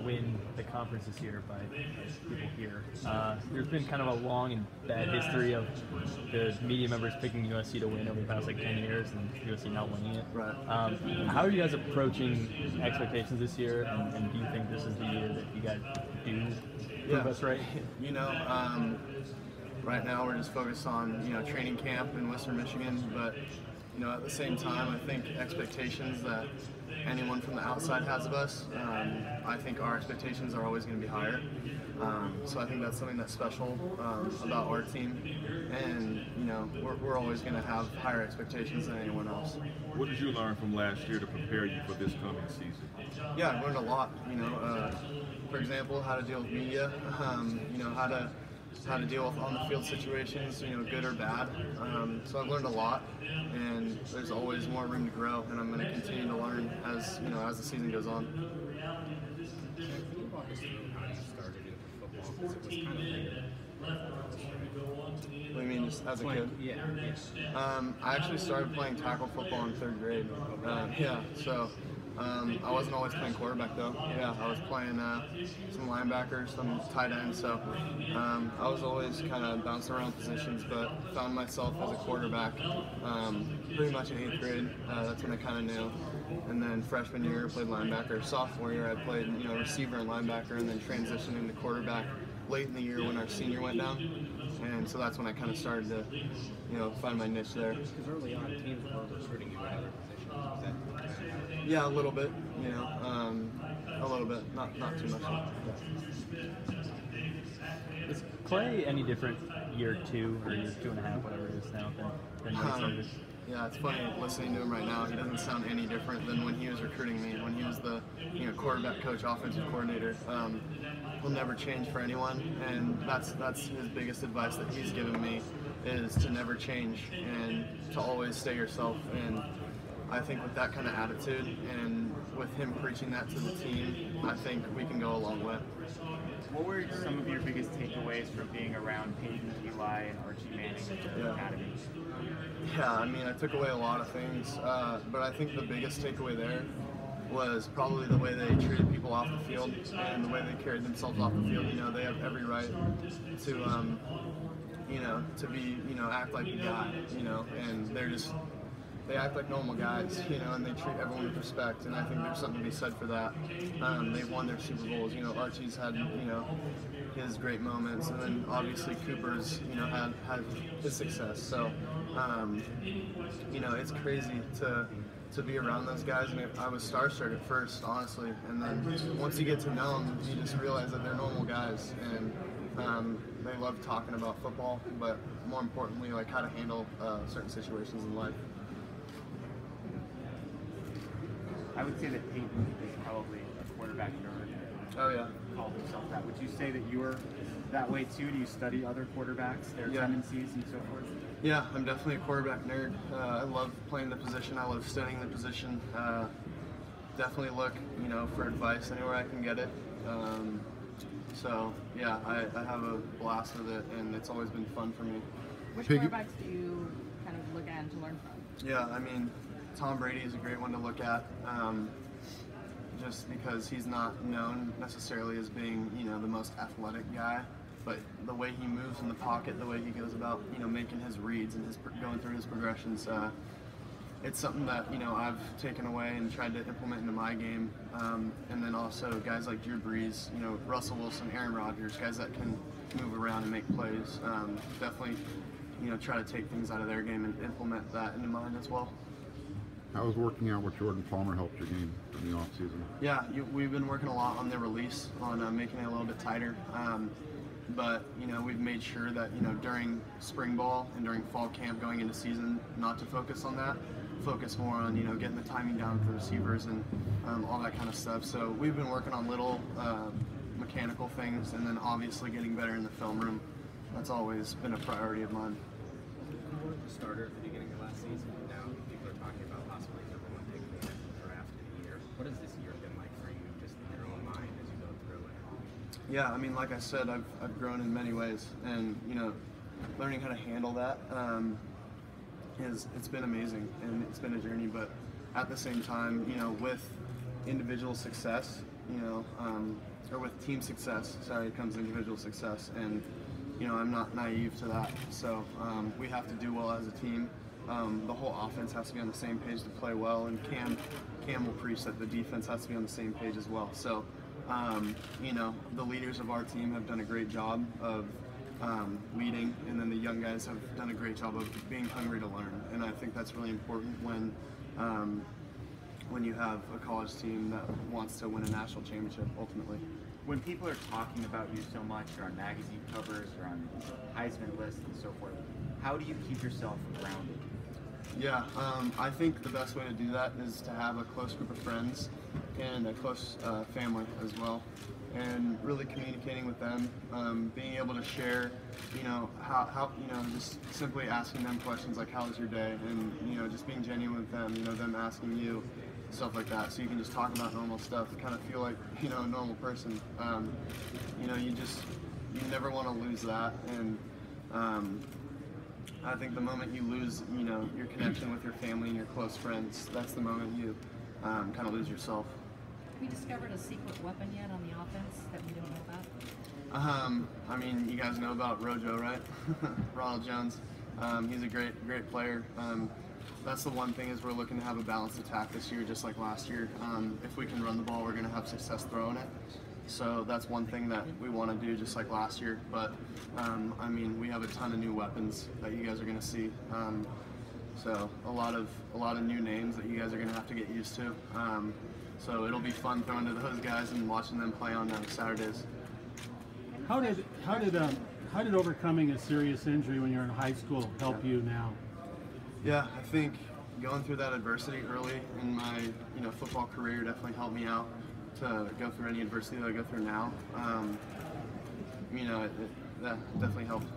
win the conference this year by people here. There's been kind of a long and bad history of the media members picking USC to win over the past like 10 years and USC not winning it. Right. How are you guys approaching expectations this year, and do you think this is the year that you guys do prove us right? You know, right now we're just focused on, training camp in Western Michigan, but, at the same time, I think expectations that anyone from the outside has of us, I think our expectations are always going to be higher. So I think that's something that's special about our team, and we're always going to have higher expectations than anyone else. What did you learn from last year to prepare you for this coming season? Yeah, I learned a lot. For example, how to deal with media. How to deal with on-the-field situations, good or bad. So I've learned a lot, and there's always more room to grow, and I'm going to continue to learn as the season goes on. Can you walk us through how you started into football? Because it was kind of What do you mean, just as a kid? Yeah. I actually started playing tackle football in 3rd grade. I wasn't always playing quarterback though. Yeah, I was playing some linebackers, some tight ends. So I was always kind of bouncing around positions, but found myself as a quarterback pretty much in 8th grade. That's when I kind of knew. And then freshman year, I played linebacker. Sophomore year, I played receiver and linebacker, and then transitioned into quarterback late in the year when our senior went down. And so that's when I kind of started to, find my niche there. Because early on, teams were recruiting you at other positions. Was that Yeah, a little bit, a little bit, not too much. Is Clay any different year 2 or year 2.5, whatever it is now, than when he started? Yeah, it's funny listening to him right now. He doesn't sound any different than when he was recruiting me, when he was the quarterback coach, offensive coordinator. He'll never change for anyone, and that's his biggest advice that he's given me, is to never change and to always stay yourself. And I think with that kind of attitude and with him preaching that to the team, I think we can go a long way. What were some of your biggest takeaways from being around Peyton, Eli, and Archie Manning at the Academy? Yeah, I mean, I took away a lot of things, but I think the biggest takeaway there was probably the way they treated people off the field and the way they carried themselves off the field. They have every right to, to be, act like a guy, and they act like normal guys, and they treat everyone with respect, and I think there's something to be said for that. They've won their Super Bowls. Archie's had, his great moments, and then obviously Cooper's, had his success. So, it's crazy to be around those guys, and I was starstruck at first, honestly, and then once you get to know them, you just realize that they're normal guys, and they love talking about football, but more importantly, like how to handle certain situations in life. I would say that Peyton is probably a quarterback nerd. Oh yeah. Called himself that. Would you say that you're that way too? Do you study other quarterbacks, their tendencies and so forth? Yeah, I'm definitely a quarterback nerd. I love playing the position. I love studying the position. Definitely look, for advice anywhere I can get it. So yeah, I have a blast with it, and it's always been fun for me. Which quarterbacks do you kind of look at and to learn from? Yeah, I mean, Tom Brady is a great one to look at, just because he's not known necessarily as being, the most athletic guy, but the way he moves in the pocket, the way he goes about, making his reads and going through his progressions, it's something that, I've taken away and tried to implement into my game. And then also guys like Drew Brees, Russell Wilson, Aaron Rodgers, guys that can move around and make plays. Definitely, try to take things out of their game and implement that into mine as well. How has working out with Jordan Palmer helped your game in the offseason? Yeah, we've been working a lot on their release, on making it a little bit tighter. But, we've made sure that, during spring ball and during fall camp going into season, not to focus on that. Focus more on, getting the timing down for receivers and all that kind of stuff. So we've been working on little mechanical things, and then obviously getting better in the film room. That's always been a priority of mine. You were the starter at the beginning of last season, and now people are talking about possibly number 1 pick in the NFL draft of the year. What has this year been like for you, just in your own mind as you go through it? Yeah, I mean, like I said, I've grown in many ways, and learning how to handle that it's been amazing, and it's been a journey. But at the same time, with individual success, or with team success. Sorry, comes individual success, and I'm not naive to that. So we have to do well as a team. The whole offense has to be on the same page to play well, and Cam will preach that the defense has to be on the same page as well. So the leaders of our team have done a great job of leading, and then the young guys have done a great job of being hungry to learn. And I think that's really important when you have a college team that wants to win a national championship ultimately. When people are talking about you so much, or on magazine covers, or on Heisman lists and so forth, how do you keep yourself grounded? Yeah, I think the best way to do that is to have a close group of friends and a close family as well, and really communicating with them, being able to share, how just simply asking them questions like, how was your day? And, just being genuine with them, them asking you, stuff like that. So you can just talk about normal stuff, kind of feel like, a normal person. You never want to lose that. And I think the moment you lose, your connection with your family and your close friends, that's the moment you kind of lose yourself. Have you discovered a secret weapon yet on the offense that we don't know about? You guys know about Rojo, right? Ronald Jones. He's a great player. That's the one thing, is we're looking to have a balanced attack this year, just like last year. If we can run the ball, we're going to have success throwing it. So that's one thing that we want to do, just like last year. But we have a ton of new weapons that you guys are going to see. So a lot of new names that you guys are going to have to get used to. So it'll be fun throwing to those guys and watching them play on Saturdays. How did overcoming a serious injury when you're in high school help you now? Yeah, I think going through that adversity early in my football career definitely helped me out to go through any adversity that I go through now. That definitely helped.